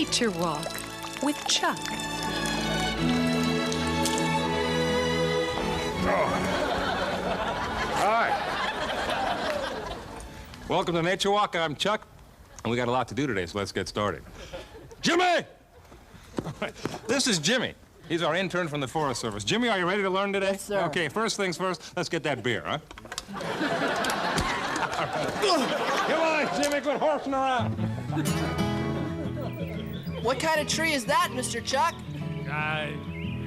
Nature Walk with Chuck. Hi. Welcome to Nature Walk. I'm Chuck, and we got a lot to do today, so let's get started. Jimmy! This is Jimmy. He's our intern from the Forest Service. Jimmy, are you ready to learn today? Yes, sir. Okay, first things first, let's get that beer, huh? Come on, Jimmy, quit horsing around. What kind of tree is that, Mr. Chuck?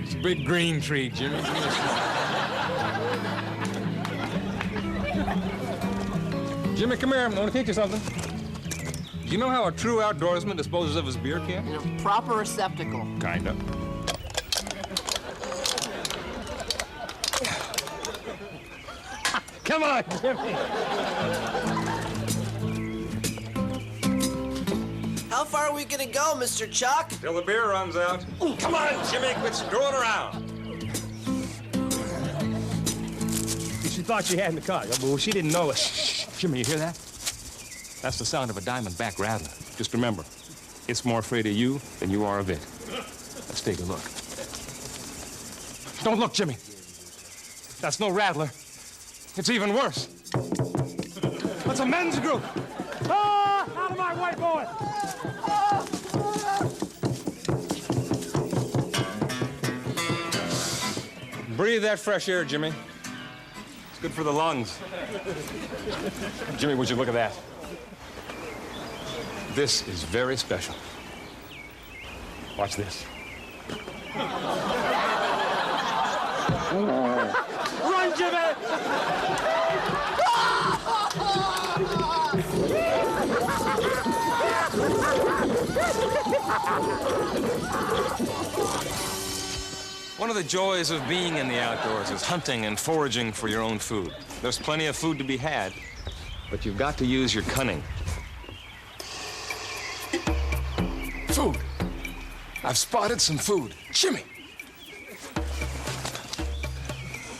It's a big green tree, Jimmy. Jimmy, come here. I want to teach you something. Do you know how a true outdoorsman disposes of his beer can? In a proper receptacle. Kinda. Come on, Jimmy. How far are we gonna go, Mr. Chuck? Till the beer runs out. Come on, Jimmy, quit screwing around. She thought she had me caught, but she didn't know it. Shh, Jimmy, you hear that? That's the sound of a diamondback rattler. Just remember, it's more afraid of you than you are of it. Let's take a look. Don't look, Jimmy. That's no rattler. It's even worse. That's a men's group. Ah! Out of my way, boy! Breathe that fresh air, Jimmy. It's good for the lungs. Jimmy, would you look at that? This is very special. Watch this. Run, Jimmy! One of the joys of being in the outdoors is hunting and foraging for your own food. There's plenty of food to be had, but you've got to use your cunning. Food. I've spotted some food. Jimmy!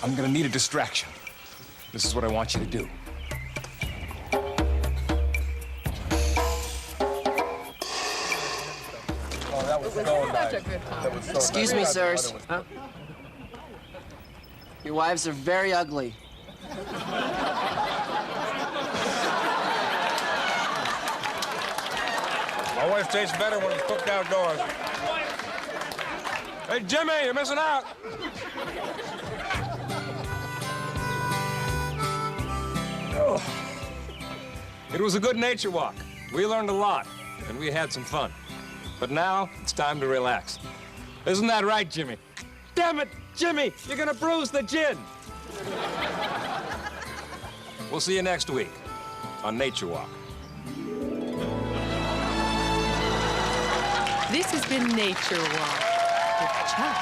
I'm gonna need a distraction. This is what I want you to do. Excuse me, sirs. Huh? Your wives are very ugly. My wife tastes better when it's cooked outdoors. Hey, Jimmy, you're missing out. Oh. It was a good nature walk. We learned a lot, and we had some fun. But now, it's time to relax. Isn't that right, Jimmy? Damn it, Jimmy, you're gonna bruise the gin. We'll see you next week on Nature Walk. This has been Nature Walk with Chuck.